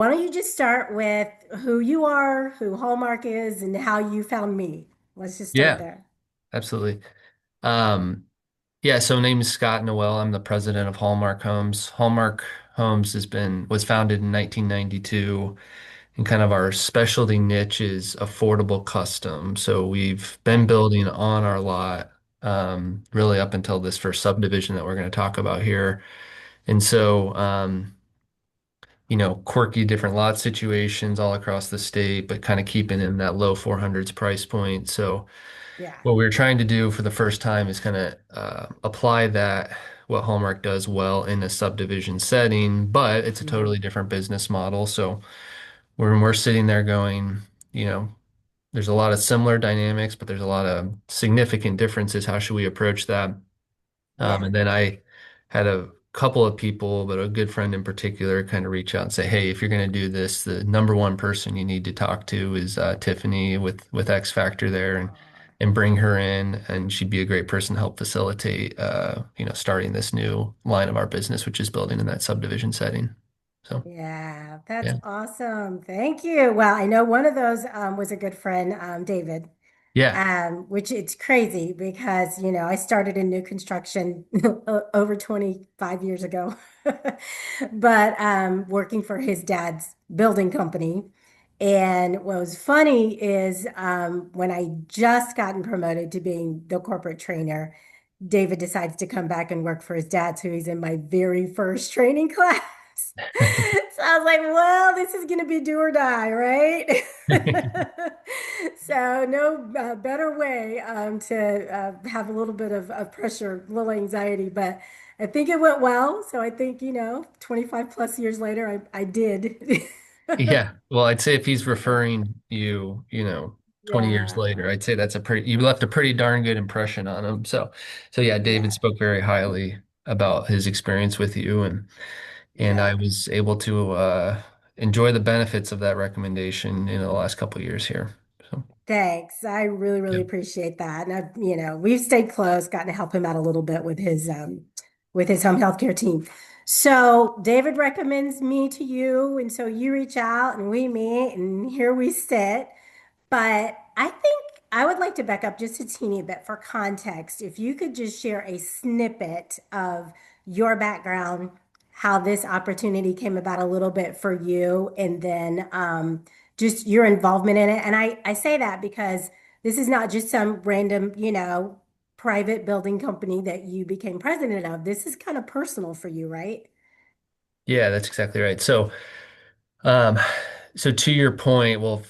Why don't you just start with who you are, who Hallmark is, and how you found me? Let's just start Yeah, there. absolutely. Um, yeah, so my name is Scott Noel. I'm the president of Hallmark Homes. Hallmark Homes was founded in 1992, and kind of our specialty niche is affordable custom. So we've been Okay. building on our lot really up until this first subdivision that we're going to talk about here. And so quirky different lot situations all across the state, but kind of keeping in that low 400s price point. So Yeah. what we were trying to do for the first time is kind of apply that, what Hallmark does well in a subdivision setting, but it's a Hmm. totally different business model. So when we're sitting there going, you know, there's a lot of similar dynamics, but there's a lot of significant differences. How should we approach that? Yeah. And then I had a couple of people, but a good friend in particular, kind of reach out and say, "Hey, if you're going to do this, the number one person you need to talk to is Tiffany with X Factor there, Aw. and bring her in, and she'd be a great person to help facilitate, starting this new line of our business, which is building in that subdivision setting." So Yeah, that's yeah, awesome. Thank you. Well, I know one of those was a good friend, David, yeah, which it's crazy because, I started in new construction over 25 years ago, but working for his dad's building company. And what was funny is when I just gotten promoted to being the corporate trainer, David decides to come back and work for his dad. So he's in my very first training class. So I was like, well, this is going to be do or die, right? So no better way to have a little bit of pressure, a little anxiety, but I think it went well. So I think, 25 plus years later, I did. yeah. Well, I'd say if he's referring you, 20 years Yeah, later, I'd say you left a pretty darn good impression on him. So yeah, David yeah, spoke very highly about his experience with you, and I yeah. was able to enjoy the benefits of that recommendation in the last couple of years here. So Thanks. I really, really yeah, appreciate that. And we've stayed close, gotten to help him out a little bit with his home healthcare team. So David recommends me to you, and so you reach out and we meet, and here we sit. But I think I would like to back up just a teeny bit for context. If you could just share a snippet of your background, how this opportunity came about a little bit for you, and then just your involvement in it. And I say that because this is not just some random, private building company that you became president of. This is kind of personal for you, right? yeah, that's exactly right. Um, so to your point, well,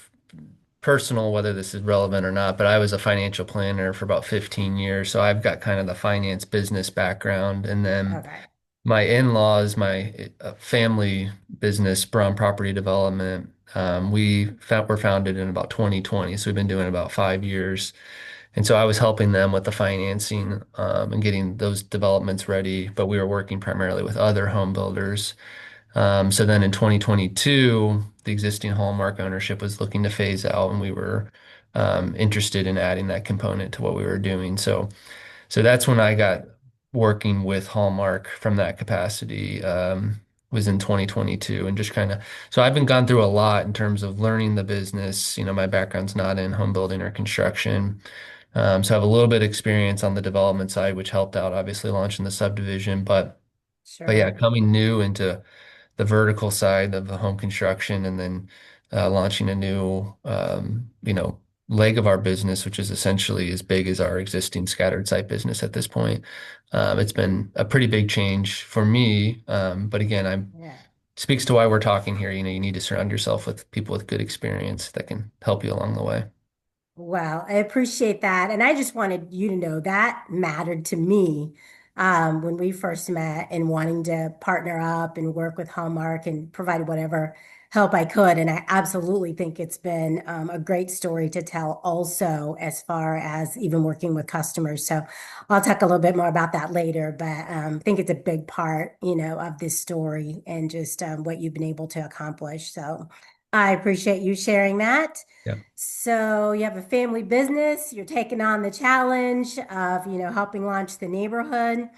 personal, whether this is relevant or not, but I was a financial planner for about 15 years, so I've got kind of the finance business background, and then Okay. my in-laws, my family business, Brown Property Development, were founded in about 2020. So we've been doing it about 5 years. And so I was helping them with the financing and getting those developments ready, but we were working primarily with other home builders. So then in 2022, the existing Hallmark ownership was looking to phase out, and we were interested in adding that component to what we were doing. So that's when I got working with Hallmark from that capacity, was in 2022, and just kind of, so I've been gone through a lot in terms of learning the business. My background's not in home building or construction. So I have a little bit of experience on the development side, which helped out obviously launching the subdivision, but yeah, Sure. coming new into the vertical side of the home construction, and then launching a new, leg of our business, which is essentially as big as our existing scattered site business at this point. It's been a pretty big change for me. But again, I'm Yeah. speaks to why we're talking here. You need to surround yourself with people with good experience that can help you along the way. Well, I appreciate that. And I just wanted you to know that mattered to me when we first met and wanting to partner up and work with Hallmark and provide whatever help I could. And I absolutely think it's been a great story to tell also as far as even working with customers. So I'll talk a little bit more about that later, but I think it's a big part, of this story and just what you've been able to accomplish. So I appreciate you sharing that. Yeah. So you have a family business, you're taking on the challenge of, helping launch the neighborhood.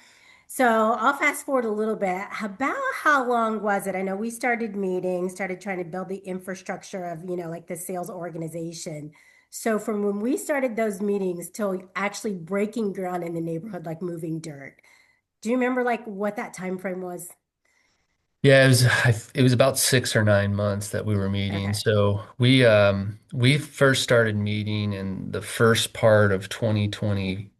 So I'll fast forward a little bit. About how long was it? I know we started meeting, started trying to build the infrastructure of, like the sales organization. So from when we started those meetings till actually breaking ground in the neighborhood, like moving dirt. Do you remember like what that time frame was? Yeah, it was about 6 or 9 months that we were meeting. Okay. So we first started meeting in the first part of 2023,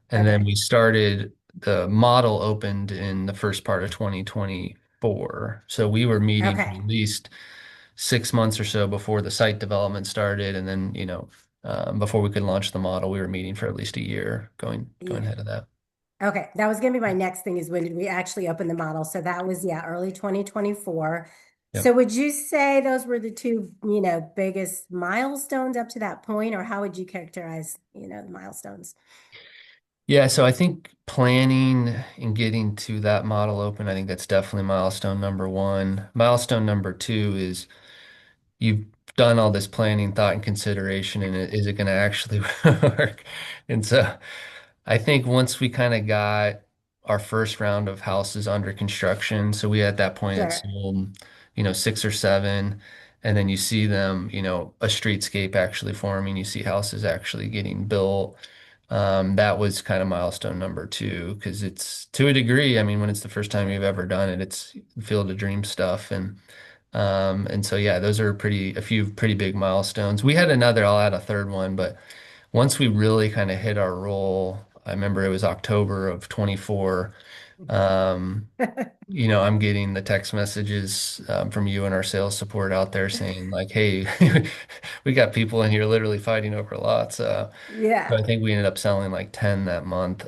and then Okay. we started the model opened in the first part of 2024. So we were meeting for Okay. at least 6 months or so before the site development started, and then before we could launch the model, we were meeting for at least a year going Yeah. ahead of that. Okay, that was going to be my next thing is when did we actually open the model? So that was, yeah, early 2024. Yep. So would you say those were the two, biggest milestones up to that point, or how would you characterize, the milestones? Yeah, so I think planning and getting to that model open, I think that's definitely milestone number one. Milestone number two is you've done all this planning, thought, and consideration, and is it going to actually work? And so I think once we kind of got our first round of houses under construction, so we at that point had Sure. sold, 6 or 7, and then you see them, a streetscape actually forming, you see houses actually getting built. That was kind of milestone number two because it's to a degree, I mean, when it's the first time you've ever done it, it's field of dream stuff. And so yeah, those are a few pretty big milestones. We had another, I'll add a third one, but once we really kind of hit our roll, I remember it was October of 24. Um, I'm getting the text messages from you and our sales support out there saying like, "Hey, we got people in here literally fighting over lots." So Yeah. I think we ended up selling like 10 that month.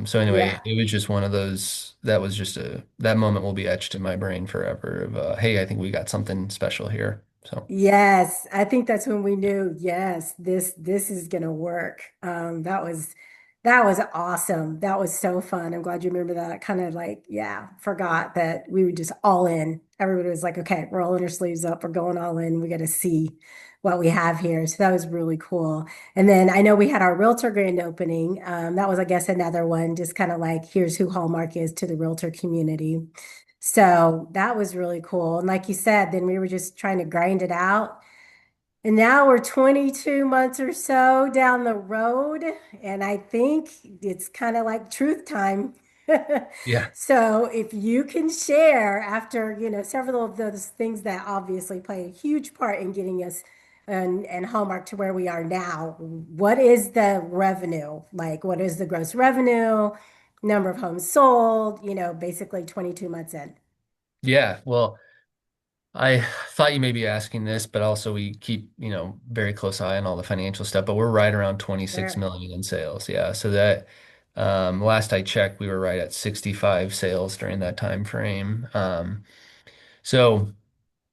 So anyway, Yeah. it was just one of those that was just that moment will be etched in my brain forever of hey, I think we got something special here. So Yes, I think that's when we knew, yes, this is gonna work. That was awesome. That was so fun. I'm glad you remember that. I kind of like, yeah, forgot that we were just all in. Everybody was like, okay, we're rolling our sleeves up, we're going all in. We got to see what we have here. So that was really cool. And then I know we had our realtor grand opening. That was, I guess, another one, just kind of like, here's who Hallmark is to the realtor community. So that was really cool. And like you said, then we were just trying to grind it out. And now we're 22 months or so down the road. And I think it's kind of like truth time. yeah, So if you can share after, several of those things that obviously play a huge part in getting us and Hallmark to where we are now, what is the revenue? Like, what is the gross revenue, number of homes sold, basically 22 months in? yeah. Well, I thought you may be asking this, but also we keep, very close eye on all the financial stuff, but we're right around 26 Sure. million in sales. Yeah. So that last I checked, we were right at 65 sales during that time frame. So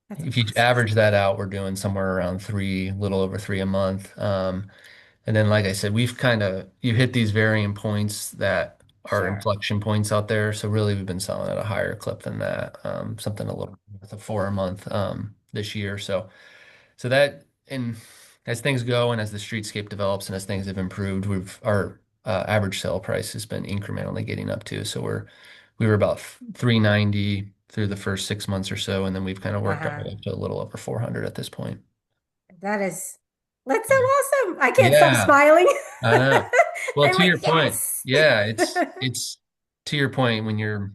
That's if you awesome. average that out, we're doing somewhere around three, little over three a month. And then, like I said, you hit these varying points that are Sure. inflection points out there. So really, we've been selling at a higher clip than that, something a little with a four a month this year. So that, and as things go, and as the streetscape develops, and as things have improved, our average sale price has been incrementally getting up too. So we were about 390 through the first 6 months or so, and then we've kind of worked our Uh-huh. way up to a little over 400 at this point. That is, that's so Yeah. awesome. I can't stop Yeah, smiling. I know. Well, I'm to like, your point, yes. yeah, it's to your point when you're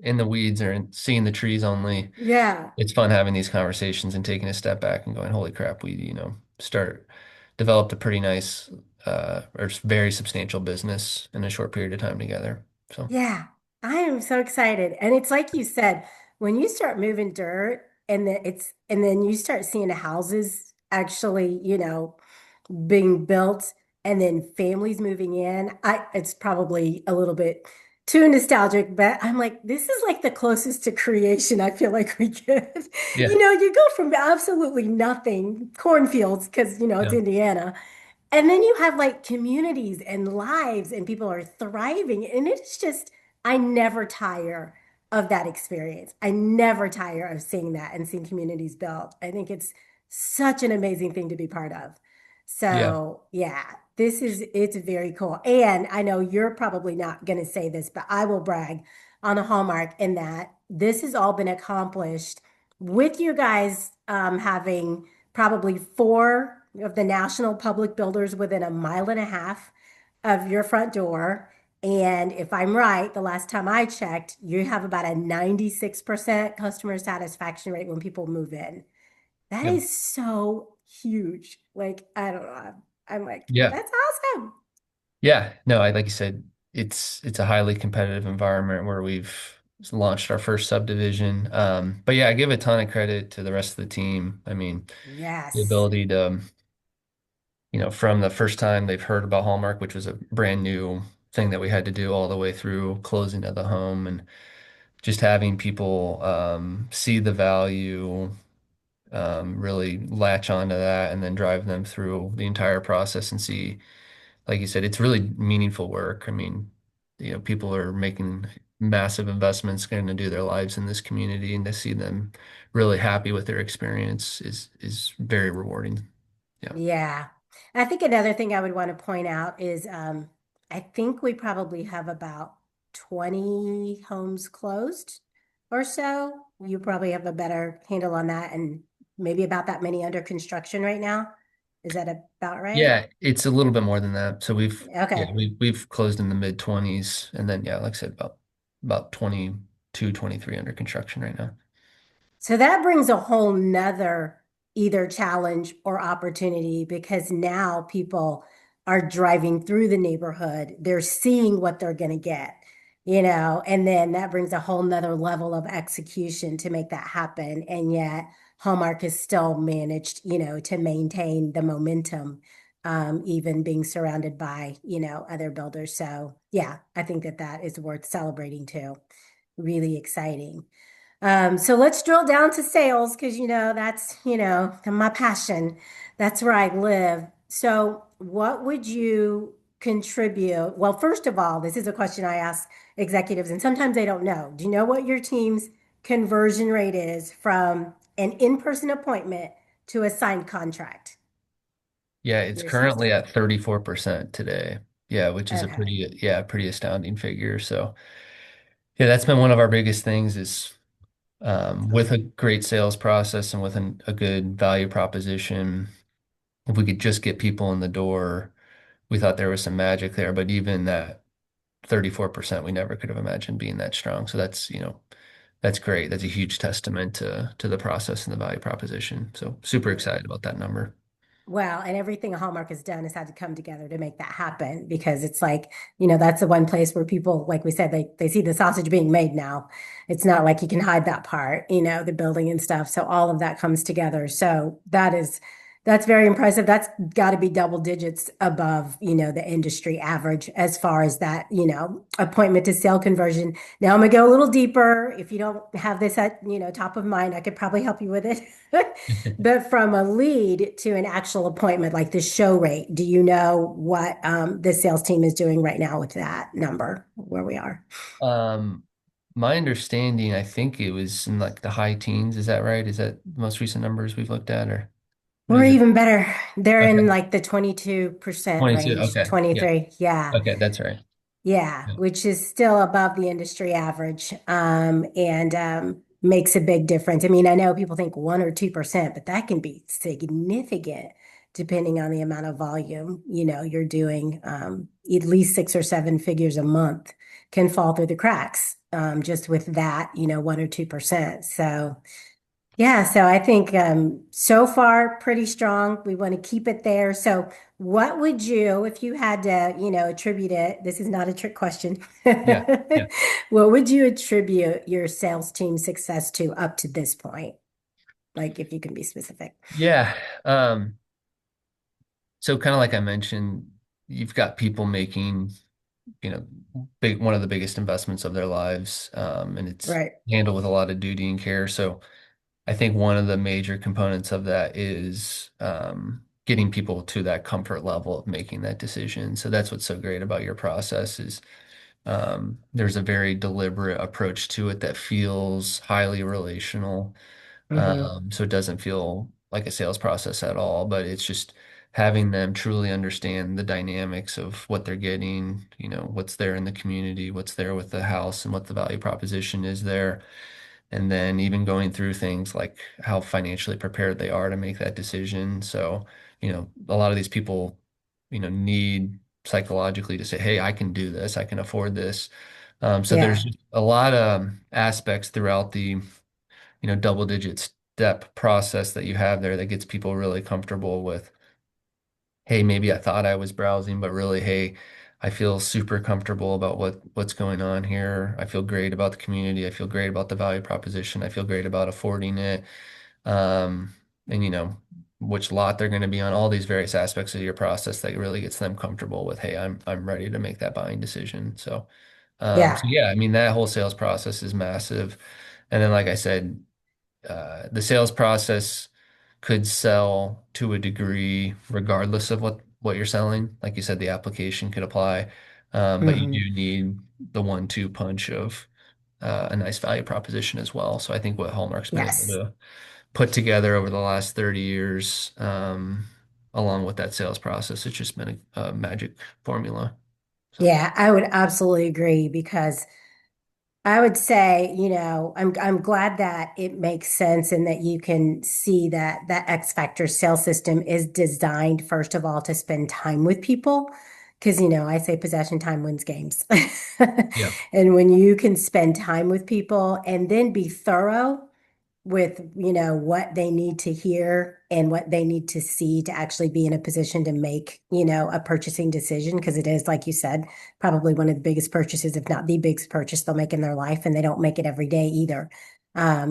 in the weeds or seeing the trees only, Yeah. it's fun having these conversations and taking a step back and going, holy crap, we, developed a pretty nice or very substantial business in a short period of time together. So Yeah. I am so excited. And it's like you said, when you start moving dirt and then you start seeing the houses actually, being built and then families moving in. It's probably a little bit too nostalgic, but I'm like, this is like the closest to creation I feel like we get. yeah, You go from absolutely nothing, cornfields, because it's yeah, Indiana. And then you have like communities and lives and people are thriving. And it's just, I never tire of that experience. I never tire of seeing that and seeing communities built. I think it's such an amazing thing to be part of. yeah. So, yeah. it's very cool. And I know you're probably not going to say this, but I will brag on the Hallmark in that this has all been accomplished with you guys having probably four of the national public builders within a mile and a half of your front door. And if I'm right, the last time I checked, you have about a 96% customer satisfaction rate when people move in. That Yep. is so huge. Like, I don't know. I'm like, Yeah. that's awesome. Yeah. No, I like you said, it's a highly competitive environment where we've launched our first subdivision. But yeah, I give a ton of credit to the rest of the team. I mean, the Yes. ability to, from the first time they've heard about Hallmark, which was a brand new thing that we had to do all the way through closing of the home and just having people see the value, really latch onto that and then drive them through the entire process and see, like you said, it's really meaningful work. I mean, people are making massive investments, going to do their lives in this community, and to see them really happy with their experience is very rewarding. Yeah. Yeah. I think another thing I would want to point out is I think we probably have about 20 homes closed or so. You probably have a better handle on that and maybe about that many under construction right now. Is that about right? Yeah, it's a little bit more than that. So Okay. we've closed in the mid 20s and then yeah, like I said, about 22, 23 under construction right now. So that brings a whole nother either challenge or opportunity because now people are driving through the neighborhood. They're seeing what they're going to get, and then that brings a whole nother level of execution to make that happen. And yet Hallmark has still managed, to maintain the momentum, even being surrounded by, other builders. So yeah, I think that that is worth celebrating too. Really exciting. So let's drill down to sales because that's my passion. That's where I live. So what would you contribute? Well, first of all, this is a question I ask executives, and sometimes they don't know. Do you know what your team's conversion rate is from an in-person appointment to a signed contract? Yeah, it's Your sales currently team. at 34% today. Yeah, which is a Okay. pretty astounding figure. So yeah, that's been one of our biggest things is with a great sales process and with a good value proposition, if we could just get people in the door, we thought there was some magic there. But even that 34%, we never could have imagined being that strong. So that's great. That's a huge testament to the process and the value proposition. So super excited about that number. Well, and everything Hallmark has done has had to come together to make that happen because it's like, that's the one place where people, like we said, they see the sausage being made now. It's not like you can hide that part, the building and stuff. So all of that comes together. So that's very impressive. That's got to be double digits above, the industry average as far as that, appointment to sale conversion. Now I'm gonna go a little deeper. If you don't have this at, top of mind, I could probably help you with it. But from a lead to an actual appointment, like the show rate, do you know what the sales team is doing right now with that number, where we are? Um, my understanding, I think it was in like the high teens. Is that right? Is that the most recent numbers we've looked at, or what We're is it? even better. They're in Okay. like the 22% 22. range, Okay. Yeah. 23. Yeah. Okay. That's right. Yeah, Yeah. which is still above the industry average, and makes a big difference. I mean, I know people think 1 or 2%, but that can be significant depending on the amount of volume, you're doing. At least 6 or 7 figures a month can fall through the cracks, just with that, 1 or 2%. So yeah, so I think so far pretty strong. We want to keep it there. So what would you, if you had to, attribute it, this is not a trick question. Yeah. Yeah. What would you attribute your sales team success to up to this point? Like if you can be specific. Yeah. So kind of like I mentioned, you've got people making, you know, one of the biggest investments of their lives, and it's Right. handled with a lot of duty and care. So I think one of the major components of that is getting people to that comfort level of making that decision. So that's what's so great about your process is there's a very deliberate approach to it that feels highly relational. Hmm. So it doesn't feel like a sales process at all, but it's just having them truly understand the dynamics of what they're getting, what's there in the community, what's there with the house, and what the value proposition is there. And then even going through things like how financially prepared they are to make that decision. So, a lot of these people, need psychologically to say, hey, I can do this, I can afford this. So there's Yeah. just a lot of aspects throughout the, double digit step process that you have there that gets people really comfortable with, hey, maybe I thought I was browsing, but really, hey, I feel super comfortable about what's going on here. I feel great about the community. I feel great about the value proposition. I feel great about affording it. And which lot they're going to be on, all these various aspects of your process that really gets them comfortable with, hey, I'm ready to make that buying decision. So Yeah. yeah, I mean that whole sales process is massive. And then, like I said, the sales process could sell to a degree regardless of what you're selling. Like you said, the application could apply, but you Hmm. do need the 1-2 punch of a nice value proposition as well. So I think what Hallmark's been able Yes. to put together over the last 30 years, along with that sales process, it's just been a magic formula. So Yeah, I would absolutely agree because I would say, I'm glad that it makes sense and that you can see that that X Factor sales system is designed, first of all, to spend time with people. Because, I say possession time wins games. yeah. And when you can spend time with people and then be thorough with what they need to hear and what they need to see to actually be in a position to make a purchasing decision, because it is, like you said, probably one of the biggest purchases, if not the biggest purchase they'll make in their life, and they don't make it every day either.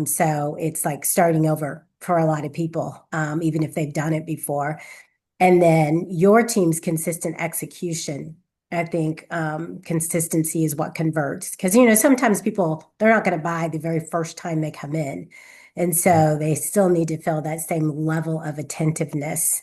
So it's like starting over for a lot of people, even if they've done it before. And then your team's consistent execution. I think consistency is what converts, because sometimes people, they're not going to buy the very first time they come in, and so they still need to feel that same level of attentiveness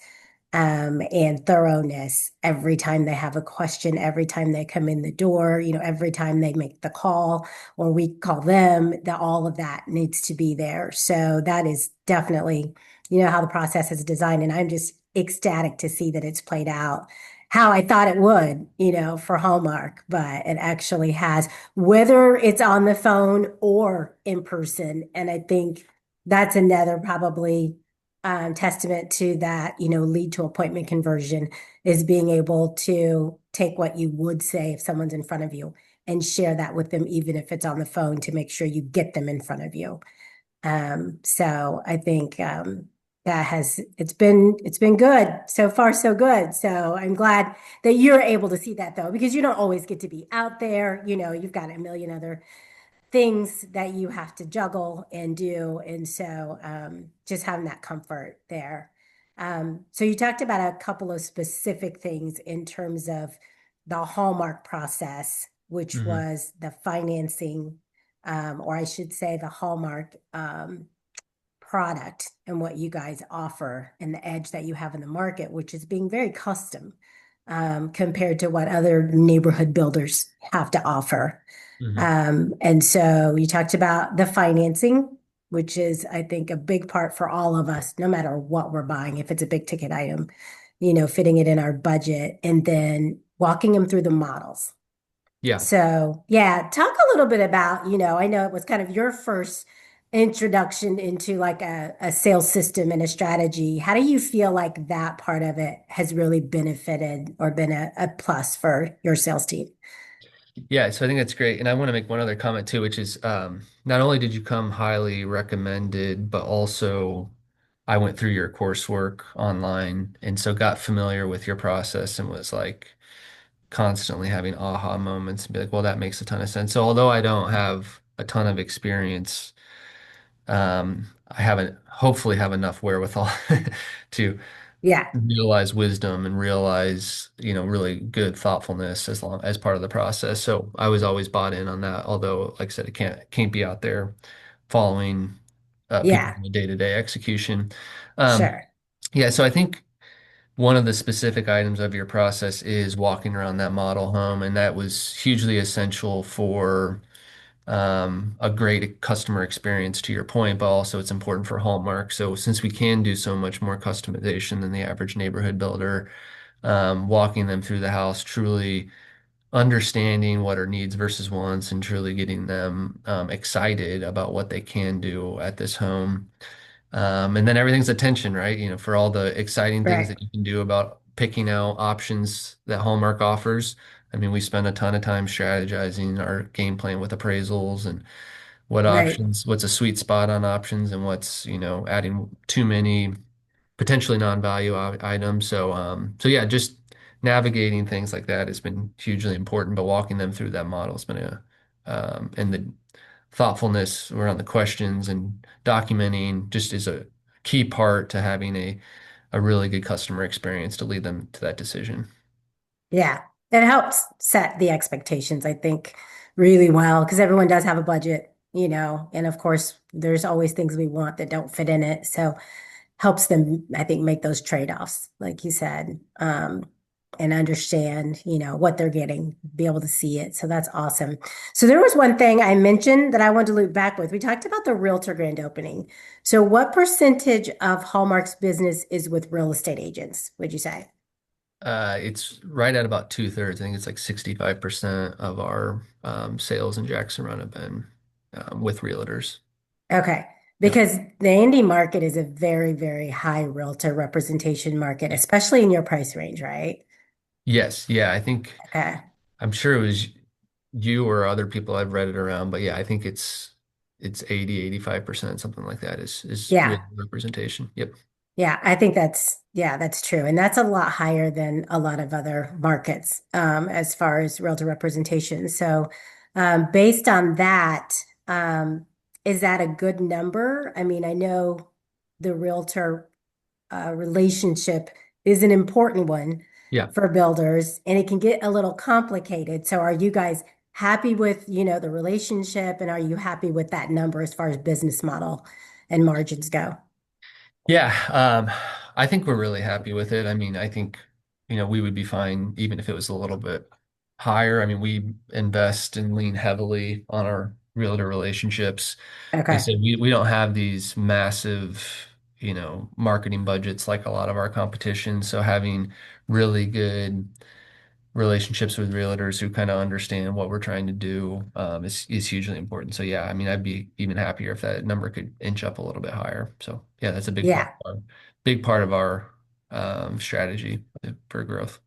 and thoroughness every time they have a question, every time they come in the door, every time they make the call or we call them, that all of that needs to be there. So that is definitely, how the process is designed. And I'm just ecstatic to see that it's played out how I thought it would, for Hallmark, but it actually has, whether it's on the phone or in person. And I think that's another probably testament to that, lead to appointment conversion is being able to take what you would say if someone's in front of you and share that with them, even if it's on the phone, to make sure you get them in front of you. So I think that it's been good so far, so good. So I'm glad that you're able to see that though, because you don't always get to be out there. You've got a million other things that you have to juggle and do. And so just having that comfort there. So you talked about a couple of specific things in terms of the Hallmark process, which Hmm. was the financing, or I should say the Hallmark product and what you guys offer and the edge that you have in the market, which is being very custom compared to what other neighborhood builders have to offer. Hmm. And so you talked about the financing, which is, I think, a big part for all of us, no matter what we're buying, if it's a big ticket item, fitting it in our budget and then walking them through the models. Yeah. So, yeah, talk a little bit about, I know it was kind of your first introduction into like a sales system and a strategy. How do you feel like that part of it has really benefited or been a plus for your sales team? Yeah, so I think that's great. And I want to make one other comment too, which is not only did you come highly recommended, but also I went through your coursework online and so got familiar with your process and was like constantly having aha moments and be like, well, that makes a ton of sense. So although I don't have a ton of experience, I haven't hopefully have enough wherewithal to Yeah, realize wisdom and realize, really good thoughtfulness as part of the process. So I was always bought in on that. Although, like I said, it can't be out there following people yeah, in the day-to-day execution. Um, sure. yeah, so I think one of the specific items of your process is walking around that model home, and that was hugely essential for a great customer experience to your point, but also it's important for Hallmark. So since we can do so much more customization than the average neighborhood builder, walking them through the house, truly understanding what are needs versus wants, and truly getting them excited about what they can do at this home. And then everything's attention, right? For all the exciting things Right, that you can do about picking out options that Hallmark offers. I mean, we spend a ton of time strategizing our game plan with appraisals and what right. options, what's a sweet spot on options, and what's, adding too many potentially non-value items. So yeah, just navigating things like that has been hugely important, but walking them through that model has been and the thoughtfulness around the questions and documenting just is a key part to having a really good customer experience to lead them to that decision. Yeah. It helps set the expectations, I think, really well because everyone does have a budget, and of course, there's always things we want that don't fit in it. So helps them, I think, make those trade-offs, like you said, and understand, what they're getting, be able to see it. So that's awesome. So there was one thing I mentioned that I wanted to loop back with. We talked about the realtor grand opening. So what percentage of Hallmark's business is with real estate agents, would you say? It's right at about two-thirds. I think it's like 65% of our sales in Jackson Run have been with realtors. Okay. Yep. Because the indie market is a very, very high realtor representation market, especially in your price range, right? Yes, yeah, I think Okay. I'm sure it was you or other people I've read it around, but yeah, I think it's 80, 85%, something like that is real Yeah. representation. Yep. Yeah, I think that's true. And that's a lot higher than a lot of other markets as far as realtor representation. So based on that, is that a good number? I mean, I know the realtor relationship is an important one Yeah. for builders and it can get a little complicated. So are you guys happy with, the relationship and are you happy with that number as far as business model and margins go? Yeah, I think we're really happy with it. I mean, I think, we would be fine even if it was a little bit higher. I mean, we invest and lean heavily on our realtor relationships. Like I Okay. said, we don't have these massive, marketing budgets like a lot of our competition. So having really good relationships with realtors who kind of understand what we're trying to do is hugely important. So yeah, I mean, I'd be even happier if that number could inch up a little bit higher. So yeah, that's a Yeah. big part of our strategy for growth.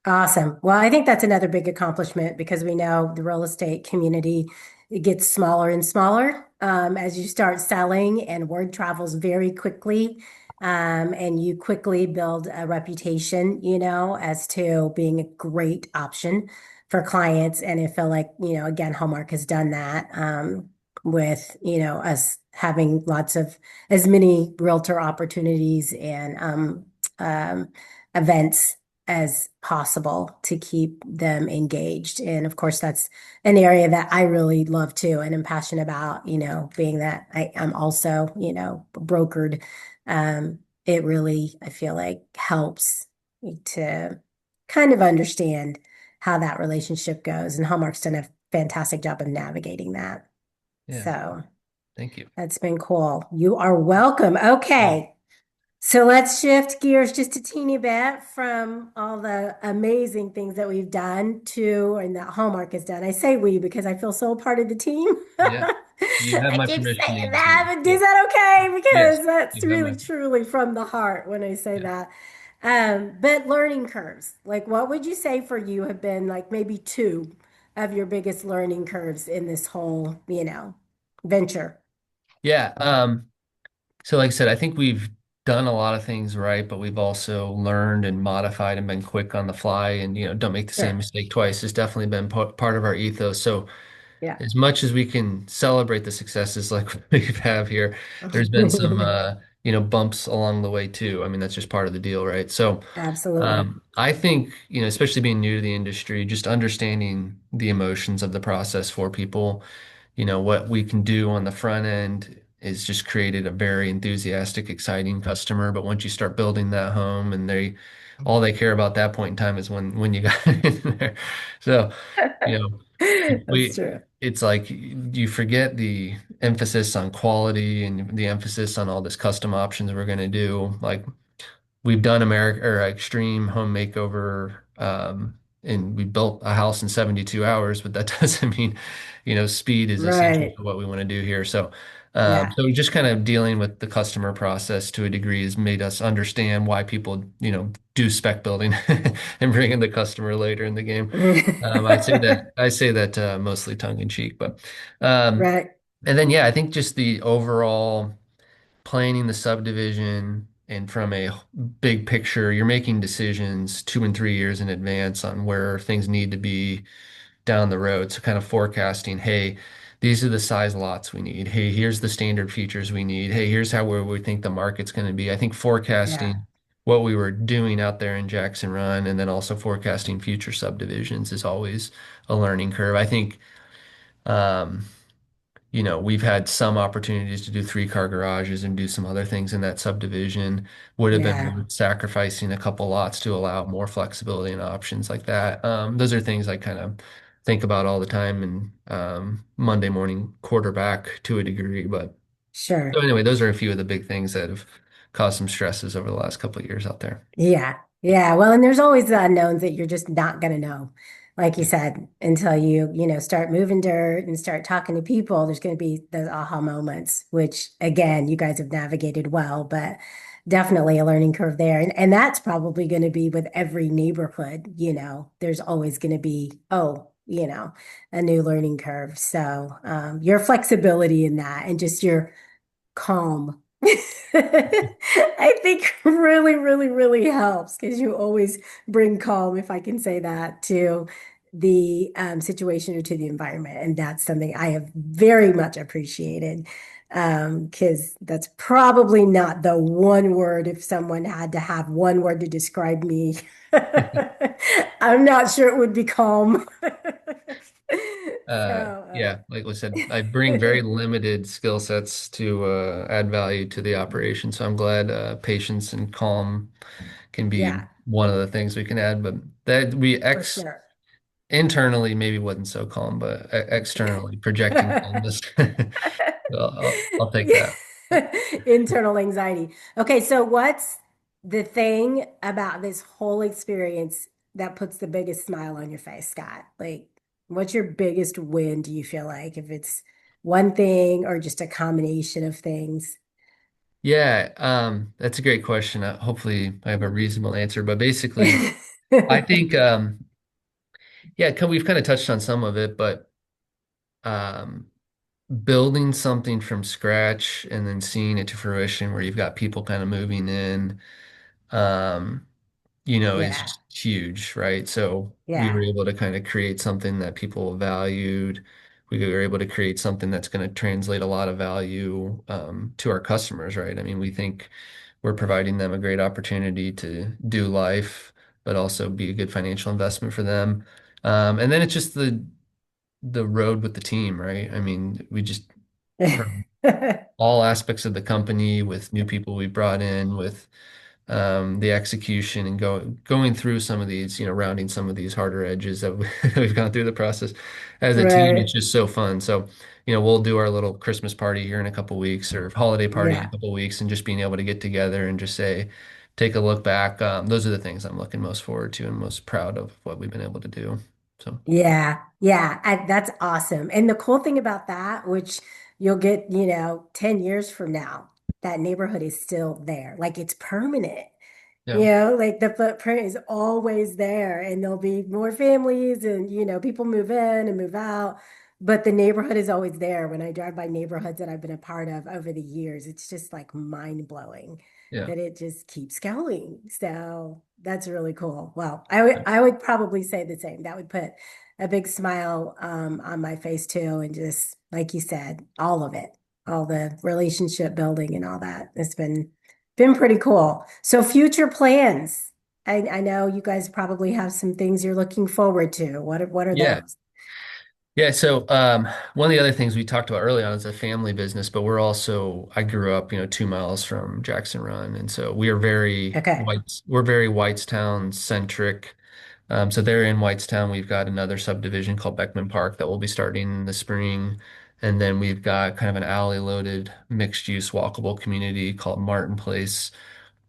Awesome. Well, I think that's another big accomplishment because we know the real estate community it gets smaller and smaller as you start selling, and word travels very quickly. And you quickly build a reputation, as to being a great option for clients. And I feel like, again, Hallmark has done that with, us having lots of as many realtor opportunities and events as possible to keep them engaged. And of course, that's an area that I really love too and am passionate about, being that I'm also, brokered. It really, I feel like, helps to kind of understand how that relationship goes. And Hallmark's done a fantastic job of navigating that. Yeah, So thank you. that's been cool. You are welcome. Yeah, Okay. So let's shift gears just a teeny bit from all the amazing things that we've done to, and that Hallmark has done. I say we because I feel so a part of the team. yeah. You have I my keep permission to saying use we. that, but is Yep. that okay? Yes, Because that's you have really my truly from the heart when I say yeah. that. But learning curves, like what would you say for you have been like maybe two of your biggest learning curves in this whole, venture? Yeah. So like I said, I think we've done a lot of things right, but we've also learned and modified and been quick on the fly and, don't make the same Sure. mistake twice. It's definitely been part of our ethos. So Yeah. as much as we can celebrate the successes like we have here, there's been some, bumps along the way too. I mean, that's just part of the deal, right? So Absolutely. I think, especially being new to the industry, just understanding the emotions of the process for people, what we can do on the front end is just created a very enthusiastic, exciting customer. But once you start building that home and all they care about at that point in time is when you got in there. So, That's We, true. it's like you forget the emphasis on quality and the emphasis on all this custom options we're going to do. Like we've done America or extreme home makeover, and we built a house in 72 hours, but that doesn't mean, speed is essential Right. to what we want to do here. So, Yeah. so just kind of dealing with the customer process to a degree has made us understand why people, do spec building and bring in the customer later in the game. I say that mostly tongue in cheek, but um, Right. and then yeah, I think just the overall planning the subdivision and from a big picture, you're making decisions 2 and 3 years in advance on where things need to be down the road. So kind of forecasting, hey, these are the size lots we need. Hey, here's the standard features we need. Hey, here's how we think the market's going to be. I think Yeah. forecasting what we were doing out there in Jackson Run and then also forecasting future subdivisions is always a learning curve. I think um, we've had some opportunities to do three-car garages and do some other things in that subdivision. Would have been Yeah. worth sacrificing a couple lots to allow more flexibility and options like that. Those are things I kind of think about all the time and Monday morning quarterback to a degree. But so Sure. anyway, those are a few of the big things that have caused some stresses over the last couple of years out there. Yeah. Yeah. Well, and there's always the unknowns that you're just not going to know. Like you Yeah. said, until start moving dirt and start talking to people, there's going to be those aha moments, which again, you guys have navigated well, but definitely a learning curve there. And that's probably going to be with every neighborhood, there's always going to be, a new learning curve. So, your flexibility in that and just your calm. I think really, really, really helps because you always bring calm, if I can say that, to the situation or to the environment. And that's something I have very much appreciated because that's probably not the one word. If someone had to have one word to describe me, I'm not sure it would be calm. So, Yeah, like I said, I bring very limited skill sets to add value to the operation. So I'm glad patience and calm can be yeah, one of the things we can add. But that we for ex sure. internally maybe wasn't so calm, but externally projecting calmness. I'll take that. Internal anxiety. Okay, so what's the thing about this whole experience that puts the biggest smile on your face, Scott? Like, what's your biggest win, do you feel like, if it's one thing or just a combination of things? Yeah, that's a great question. Hopefully, I have a reasonable answer. But basically, I think, yeah, we've kind of touched on some of it, but um, building something from scratch and then seeing it to fruition where you've got people kind of moving in, um, is Yeah, just huge, right? So we were yeah. able to kind of create something that people valued. We were able to create something that's going to translate a lot of value to our customers, right? I mean, we think we're providing them a great opportunity to do life, but also be a good financial investment for them. And then it's just the road with the team, right? I mean, we just from all aspects of the company with new people we brought in, with the execution and going through some of these, rounding some of these harder edges that we've gone through the process. As a team, it's Right. just so fun. So, we'll do our little Christmas party here in a couple weeks or holiday party in a Yeah. couple weeks and just being able to get together and just say, take a look back. Those are the things I'm looking most forward to and most proud of what we've been able to do. So, Yeah, yeah, that's awesome. And the cool thing about that, which you'll get, 10 years from now, that neighborhood is still there. Like it's permanent. yeah, Like the footprint is always there and there'll be more families and, people move in and move out, but the neighborhood is always there. When I drive by neighborhoods that I've been a part of over the years, it's just like mind blowing yeah. that it just keeps going. So that's really cool. Well, I would probably say the same. That would put a big smile on my face too. And just like you said, all of it, all the relationship building and all that. It's been pretty cool. So future plans. I know you guys probably have some things you're looking forward to. What are Yeah. those? Yeah, so one of the other things we talked about early on is a family business, but I grew up, 2 miles from Jackson Run, and so we are Okay. We're very Whitestown centric. So they're in Whitestown. We've got another subdivision called Beckman Park that will be starting in the spring. And then we've got kind of an alley loaded mixed use walkable community called Martin Place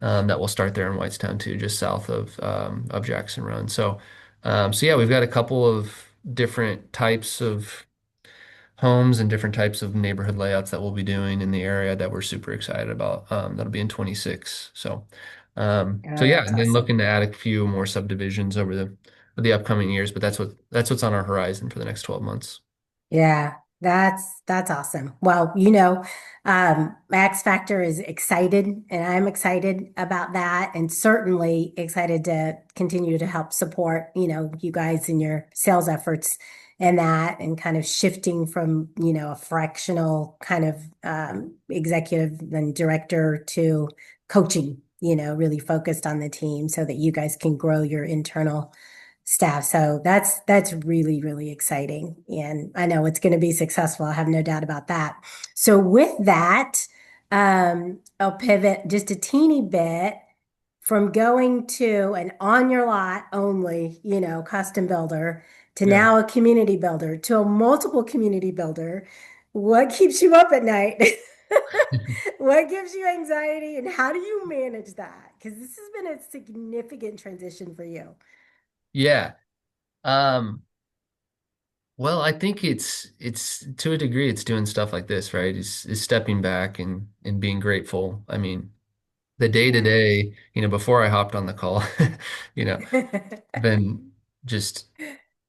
that will start there in Whitestown too, just south of Jackson Run. So yeah, we've got a couple of different types of homes and different types of neighborhood layouts that we'll be doing in the area that we're super excited about. That'll be in 26. So Oh, yeah, that's and then awesome. looking to add a few more subdivisions over the upcoming years, but that's what's on our horizon for the next 12 months. Yeah, that's awesome. Well, Max Factor is excited, and I'm excited about that, and certainly excited to continue to help support, you guys in your sales efforts and that, and kind of shifting from, a fractional kind of executive and director to coaching, really focused on the team so that you guys can grow your internal staff. So that's really, really exciting. And I know it's going to be successful. I have no doubt about that. So with that, I'll pivot just a teeny bit from going to an on your lot only, custom builder to Yeah. now a community builder to a multiple community builder. What keeps you up at night? What gives you anxiety and how do you manage that? Because this has been a significant transition for you. Yeah. Um, well, I think it's to a degree it's doing stuff like this, right? Is stepping back and being grateful. I mean, the day to Yeah. day, before I hopped on the call, you know, been just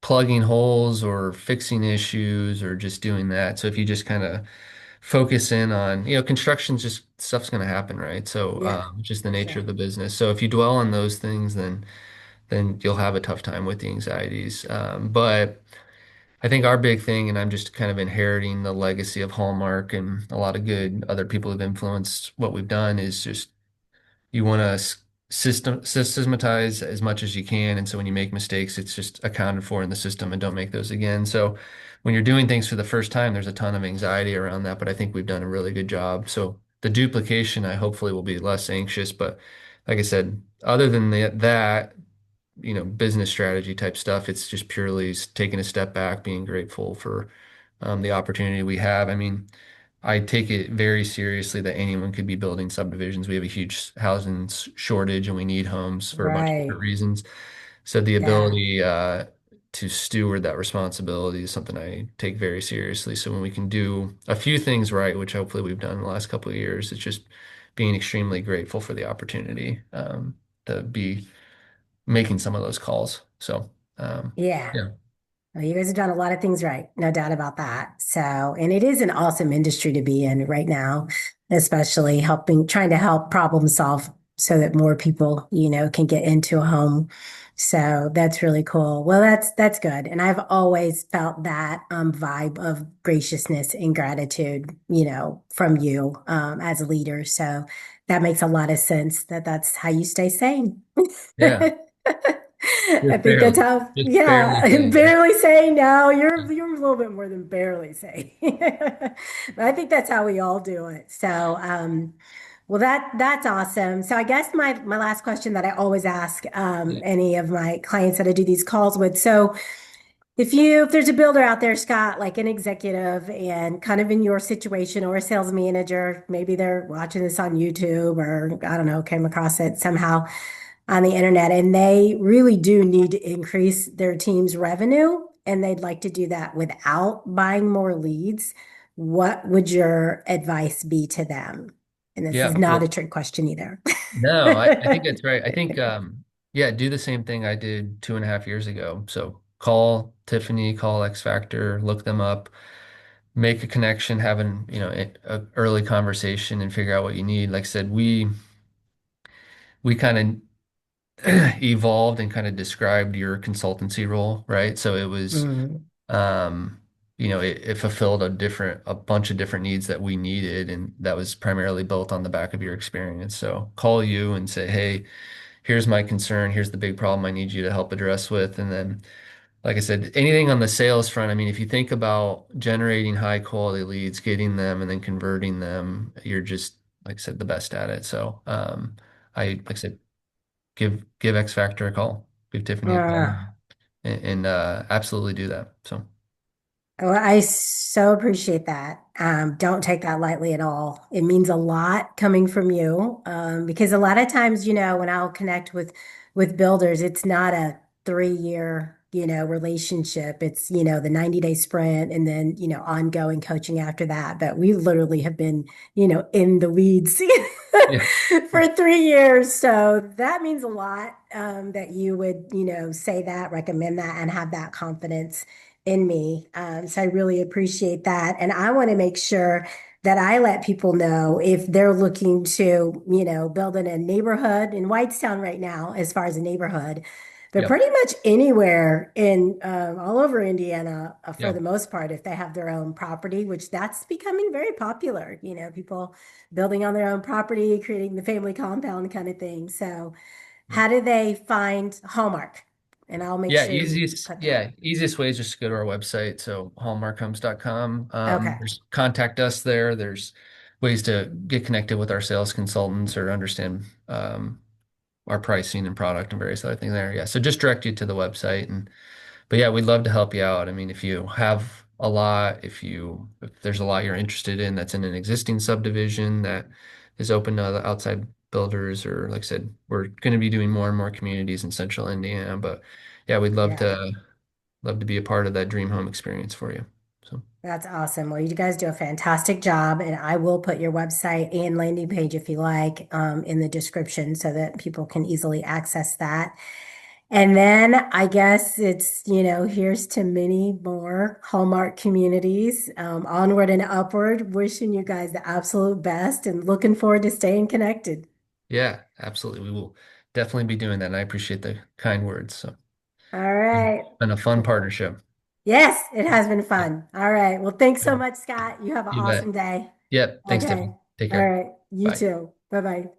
plugging holes or fixing issues or just doing that. So if you just kind of focus in on, construction's just stuff's going to happen, right? So Yeah, just the for nature of sure. the business. So if you dwell on those things, then you'll have a tough time with the anxieties. But I think our big thing, and I'm just kind of inheriting the legacy of Hallmark and a lot of good other people have influenced what we've done, is just you want to systematize as much as you can. And so when you make mistakes, it's just accounted for in the system and don't make those again. So when you're doing things for the first time, there's a ton of anxiety around that, but I think we've done a really good job. So the duplication, I hopefully will be less anxious. But like I said, other than that, business strategy type stuff, it's just purely taking a step back, being grateful for the opportunity we have. I mean, I take it very seriously that anyone could be building subdivisions. We have a huge housing shortage and we need homes for a bunch of different Right. reasons. So the Yeah. ability to steward that responsibility is something I take very seriously. So when we can do a few things right, which hopefully we've done in the last couple of years, it's just being extremely grateful for the opportunity to be making some of those calls. Um, Yeah. yeah, Well, you guys have done a lot of things right, no doubt about that. So, and it is an awesome industry to be in right now, especially trying to help problem solve so that more people, can get into a home. So that's really cool. Well, that's good. And I've always felt that vibe of graciousness and gratitude, from you as a leader. So that makes a lot of sense that that's how you stay sane. yeah, I just think that's barely, how, just barely yeah, saying. barely saying no. You're a little bit more than barely saying. But I think that's how we all do it. So, well, that's awesome. So I guess my last question that I always ask Yeah, any of my clients that I do these calls with. So if there's a builder out there, Scott, like an executive and kind of in your situation or a sales manager, maybe they're watching this on YouTube or I don't know, came across it somehow on the internet, and they really do need to increase their team's revenue, and they'd like to do that without buying more leads. What would your advice be to them? And this is yeah. not a Well, trick question either. no, I think that's right. I think, yeah, do the same thing I did 2.5 years ago. So call Tiffany, call X Factor, look them up, make a connection, have a early conversation and figure out what you need. Like I said, we kind of evolved and kind of described your consultancy role, right? So it was, Mm, um, it fulfilled a bunch of different needs that we needed, and that was primarily built on the back of your experience. So call you and say, hey, here's my concern, here's the big problem I need you to help address with. And then, like I said, anything on the sales front, I mean, if you think about generating high quality leads, getting them and then converting them, you're just, like I said, the best at it. So, like I said, give X Factor a call. give Tiffany a call Uh, and absolutely do that. So Well, I so appreciate that. Don't take that lightly at all. It means a lot coming from you, because a lot of times, when I'll connect with builders, it's not a 3 year, relationship. It's, the 90-day sprint and then, ongoing coaching after that. But we literally have been, in the weeds yeah, for 3 years. So that means a lot, that you would, say that, recommend that, and have that confidence in me. So I really appreciate that. And I want to make sure that I let people know if they're looking to, build in a neighborhood in Whitestown right now, as far as a neighborhood, but yep, pretty much anywhere in all over Indiana, for the yep. most part, if they have their own property, which that's becoming very popular, people building on their own property, creating the family compound kind of thing. So, Yep. how do they find Hallmark? And I'll make sure we put that. Easiest way is just to go to our website. So hallmarkhomes.com. Okay. There's contact us there. There's ways to get connected with our sales consultants or understand our pricing and product and various other things there. Yeah. So just direct you to the website and but yeah, we'd love to help you out. I mean, if you have a lot, if there's a lot you're interested in that's in an existing subdivision that is open to other outside builders, or like I said, we're going to be doing more and more communities in central Indiana. But yeah, we'd Yeah. love to be a part of that dream home experience for you. So That's awesome. Well, you guys do a fantastic job, and I will put your website and landing page, if you like, in the description so that people can easily access that. And then I guess it's, here's to many more Hallmark communities, onward and upward. Wishing you guys the absolute best and looking forward to staying connected. yeah, absolutely. We will definitely be doing that. And I appreciate the kind words. So All it's right. been a fun partnership. Yes, it has been Yeah. fun. All right. Well, thanks so Yeah. much, Scott. You have an You awesome bet. day. Yep. Thanks, Okay. Tiffany. Take All care. right. You Bye. too. Bye bye.